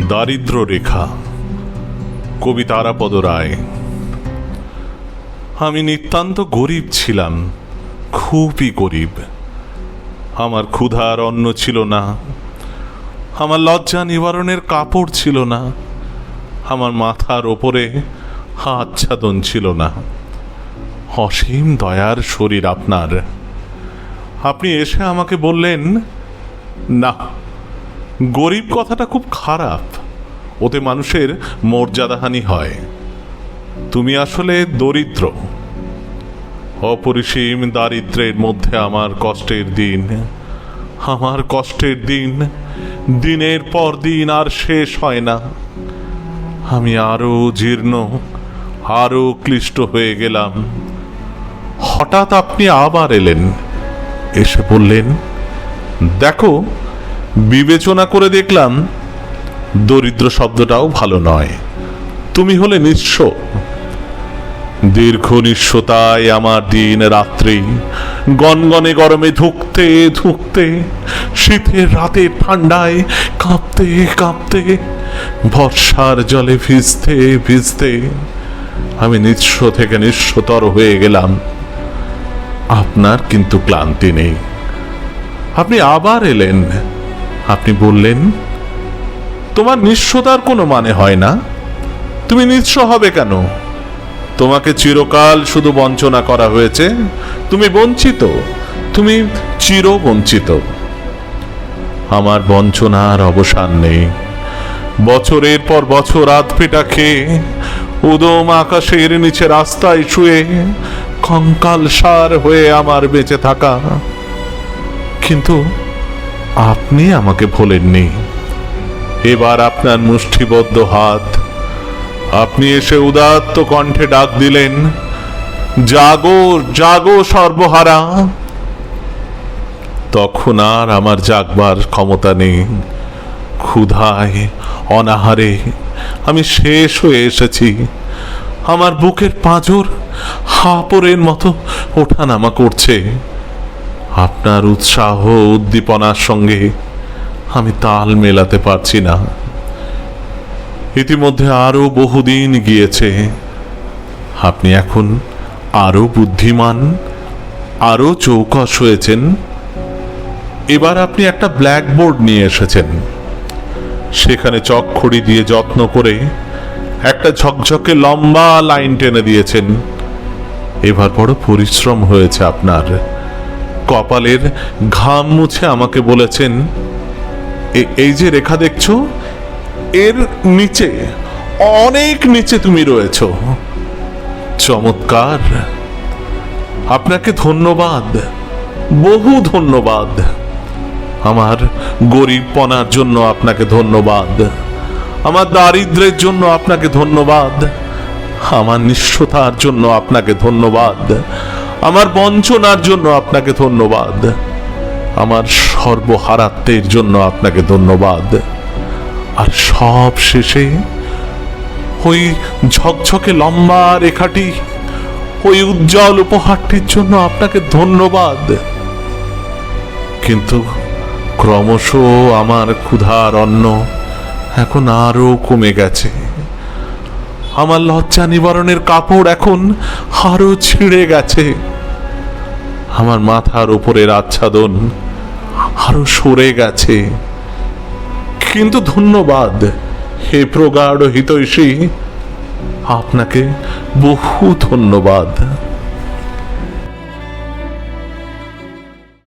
দারিদ্র রেখা, কবি তারাপদ রায়। আমি নিতান্ত গরিব ছিলাম, খুবই গরিব। আমার ক্ষুধার অন্ন ছিল না, আমার লজ্জা নিবারণের কাপড় ছিল না, আমার মাথার ওপরে আচ্ছাদন ছিল না। অসীম দয়ার শরীর আপনার। আপনি এসে আমাকে বললেন, না, গরিব কথাটা খুব খারাপ, ওতে মানুষের মর্যাদাহানি হয়। তুমি আসলে দরিদ্র। অপরিসীম দারিদ্র্যের মধ্যে আমার কষ্টের দিন, আমার কষ্টের দিন দিনের পর দিন আর শেষ হয় না। আমি আরো জীর্ণ, আরো ক্লিষ্ট হয়ে গেলাম। হঠাৎ আপনি আবার এলেন, এসে বললেন, দেখো, বিবেচনা করে দেখলাম দরিদ্র শব্দটাও ভালো নয়, তুমি হলে নিঃস্ব। দীর্ঘ নিঃস্বতায় আমার দিন রাত্রি, গনগনে গরমে ধুঁকতে ধুঁকতে, শীতের রাতে ঠান্ডায় কাঁপতে কাঁপতে, বর্ষার জলে ভিজতে ভিজতে আমি নিঃস্ব থেকে নিঃস্বতর হয়ে গেলাম। আপনার কিন্তু ক্লান্তি নেই। আপনি আবার এলেন, আপনি বললেন, তোমার নিঃস্বতার কোনো মানে হয় না, তুমি নিঃস্ব হবে কেন? তোমাকে চিরকাল শুধু বঞ্চনা করা হয়েছে, তুমি বঞ্চিত, তুমি চির বঞ্চিত। আমার বঞ্চনার অবসান নেই। বছরের পর বছর আধপেটা খেয়ে, উদম আকাশের নিচে রাস্তায় শুয়ে কঙ্কাল সার হয়ে আমার বেঁচে থাকা। কিন্তু আপনি আমাকে ভোলেননি। এবার আপনার মুষ্টিবদ্ধ হাত, আপনি এসে উদাত্ত কণ্ঠে ডাক দিলেন, জাগো জাগো সর্বহারা। তখন আর আমার জাগবার ক্ষমতা নেই। ক্ষুধায় অনাহারে আমি শেষ হয়ে এসেছি। আমার বুকের পাঁজর হাপরের মতো ওঠানামা করছে। আপনার উৎসাহ উদ্দীপনার সঙ্গে আমি তাল মেলাতে পারছি না। ইতিমধ্যে আরো বহুদিন গিয়েছে। আপনি এখন আরো বুদ্ধিমান, আরো চৌকস হয়েছেন। এবার আপনি একটা ব্ল্যাকবোর্ড নিয়ে এসেছেন, সেখানে চকখড়ি দিয়ে যত্ন করে একটা ঝকঝকে লম্বা লাইন টেনে দিয়েছেন। এবার বড় পরিশ্রম হয়েছে আপনার। কপালের ঘাম মুছে আমাকে বলেছেন, এই যে রেখা দেখছো, এর নিচে, অনেক নিচে তুমি রয়েছ। চমৎকার। আপনাকে ধন্যবাদ, বহু ধন্যবাদ। আমার গরিবপনার জন্য আপনাকে ধন্যবাদ, আমার দারিদ্র্যের জন্য আপনাকে ধন্যবাদ, আমার নিঃস্বতার জন্য আপনাকে ধন্যবাদ, আমার বঞ্চনার জন্য আপনাকে ধন্যবাদ, আমার সর্বহারাত্মের জন্য আপনাকে ধন্যবাদ। আর সব শেষে ওই ঝকঝকে লম্বা রেখাটি, ওই উজ্জ্বল উপহারটির জন্য আপনাকে ধন্যবাদ। কিন্তু ক্রমশ আমার ক্ষুধার অন্ন এখন আরো কমে গেছে। আমার লজ্জা নিবারণের কাপড় এখন আরো ছিঁড়ে গেছে। আমার মাথার উপরের আচ্ছাদন আরো সরে গেছে। কিন্তু ধন্যবাদ হে প্রগাঢ় হিতৈষী, আপনাকে বহু ধন্যবাদ।